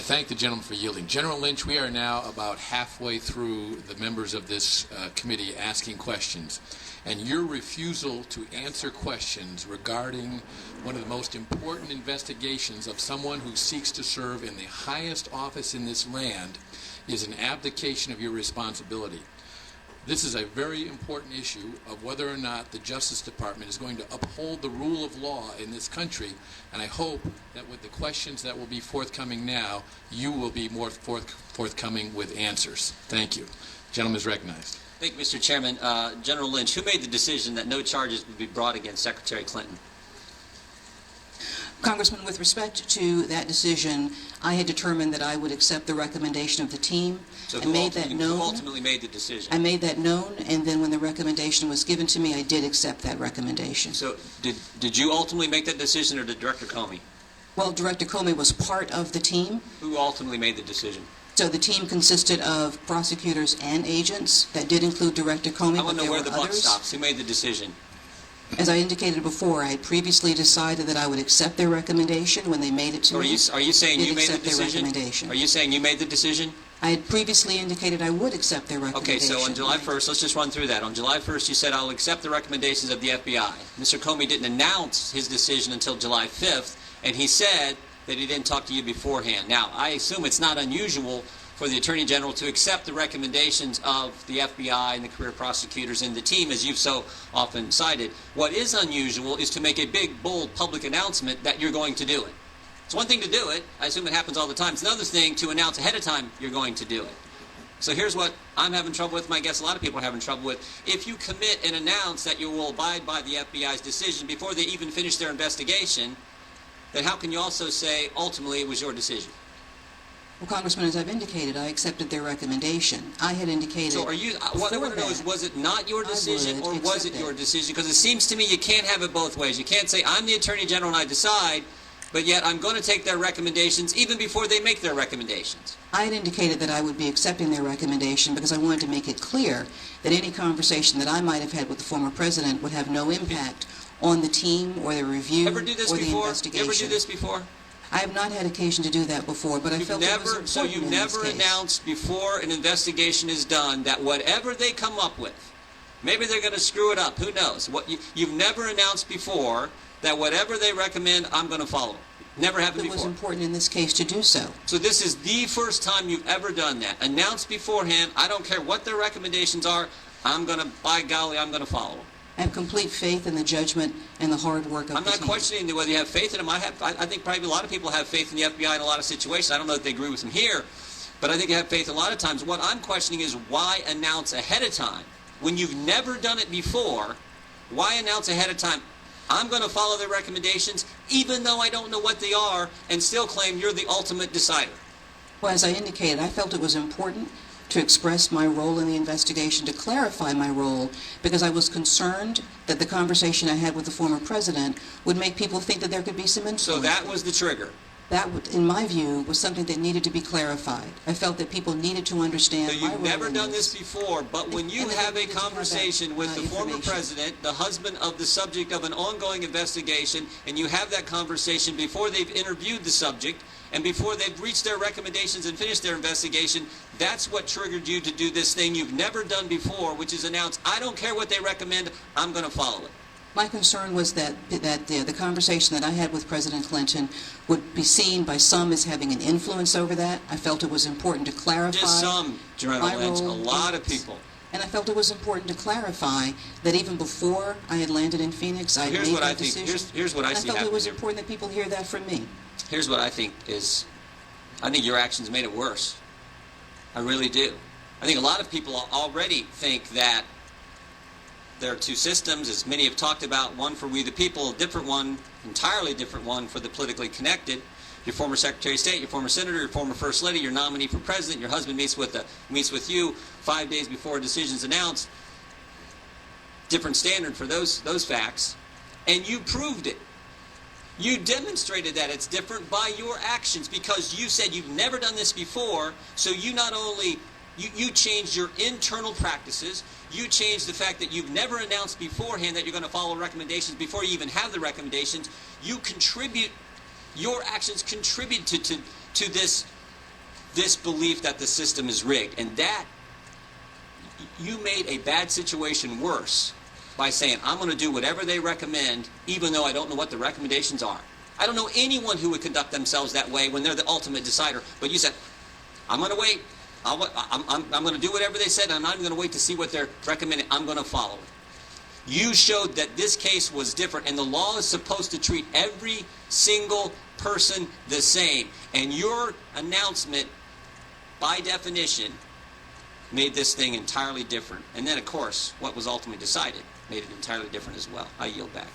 thank the gentleman for yielding. General Lynch, we are now about halfway through the members of this committee asking questions, and your refusal to answer questions regarding one of the most important investigations of someone who seeks to serve in the highest office in this land is an abdication of your responsibility. This is a very important issue of whether or not the Justice Department is going to uphold the rule of law in this country, and I hope that with the questions that will be forthcoming now, you will be more forthcoming with answers. Thank you. Gentleman is recognized. Thank you, Mr. Chairman. General Lynch, who made the decision that no charges would be brought against Secretary Clinton? Congressman, with respect to that decision, I had determined that I would accept the recommendation of the team. So who ultimately made the decision? I made that known, and then when the recommendation was given to me, I did accept that recommendation. So did you ultimately make that decision, or did Director Comey? Well, Director Comey was part of the team. Who ultimately made the decision? So the team consisted of prosecutors and agents. That did include Director Comey, I want to know where the buck others. stops. Who made the decision? As I indicated before, I had previously decided that I would accept their recommendation when they made it to So me. Are you saying you made the accept their decision? recommendation. Are you saying you made the decision? I had previously indicated I would accept their Okay, recommendation. so on July 1st, let's just run through that. On July 1st, you said, I'll accept the recommendations of the FBI. Mr. Comey didn't announce his decision until July 5th, and he said that he didn't talk to you beforehand. Now, I assume it's not unusual for the Attorney General to accept the recommendations of the FBI and the career prosecutors and the team, as you've so often cited. What is unusual is to make a big, bold public announcement that you're going to do it. It's one thing to do it. I assume it happens all the time. It's another thing to announce ahead of time you're going to do it. So here's what I'm having trouble with, and I guess a lot of people are having trouble with. If you commit and announce that you will abide by the FBI's decision before they even finish their investigation, then how can you also say, ultimately, it was your decision? Well, Congressman, as I've indicated, I accepted their recommendation. I had indicated. So what I want to know is, was it not your decision, or was it your decision? Because it seems to me you can't have it both ways. You can't say, I'm the Attorney General and I decide, but yet I'm going to take their recommendations even before they make their recommendations. I had indicated that I would be accepting their recommendation because I wanted to make it clear that any conversation that I might have had with the former president would have no impact on the team or the review or the investigation. You ever do this before? I have not had occasion to do that before, but I felt it was important. So you've never announced before an investigation is done that whatever they come up with, maybe they're going to screw it up, who knows? You've never announced before that whatever they recommend, I'm going to follow. Never happened before. It was important in this case to do so. So this is the first time you've ever done that. Announced beforehand, I don't care what their recommendations are, by golly, I'm going to follow them. I have complete faith in the judgment and the hard work of the team. I'm not questioning whether you have faith in them. I think probably a lot of people have faith in the FBI in a lot of situations. I don't know if they agree with them here, but I think they have faith a lot of times. What I'm questioning is, why announce ahead of time? When you've never done it before, why announce ahead of time, I'm going to follow their recommendations, even though I don't know what they are, and still claim you're the ultimate decider? Well, as I indicated, I felt it was important to express my role in the investigation, to clarify my role, because I was concerned that the conversation I had with the former president would make people think that there could be some influence. So that was the trigger? That, in my view, was something that needed to be clarified. I felt that people needed to understand my role. So you've never done this before, but when you have a conversation with the former president, the husband of the subject of an ongoing investigation, and you have that conversation before they've interviewed the subject, and before they've reached their recommendations and finished their investigation, that's what triggered you to do this thing you've never done before, which is announce, I don't care what they recommend, I'm going to follow it. My concern was that the conversation that I had with President Clinton would be seen by some as having an influence over that. I felt it was important to clarify. Just some, General Lynch, a lot of people. And I felt it was important to clarify that even before I had landed in Phoenix, I had made that decision. Here's what I see happening. I felt it was important that people hear that from me. Here's what I think is, I think your actions made it worse. I really do. I think a lot of people already think that there are two systems, as many have talked about, one for we the people, a different one, entirely different one for the politically connected. Your former Secretary of State, your former Senator, your former First Lady, your nominee for President, your husband meets with you 5 days before a decision's announced. Different standard for those facts. And you proved it. You demonstrated that it's different by your actions, because you said you've never done this before, so you not only you changed your internal practices, you changed the fact that you've never announced beforehand that you're going to follow recommendations before you even have the recommendations. Your actions contribute to this this belief that the system is rigged. And that, you made a bad situation worse by saying, I'm going to do whatever they recommend, even though I don't know what the recommendations are. I don't know anyone who would conduct themselves that way when they're the ultimate decider. But you said, I'm going to wait. I'm going to do whatever they said, and I'm not even going to wait to see what they're recommending. I'm going to follow it. You showed that this case was different, and the law is supposed to treat every single person the same. And your announcement, by definition, made this thing entirely different. And then, of course, what was ultimately decided made it entirely different as well. I yield back.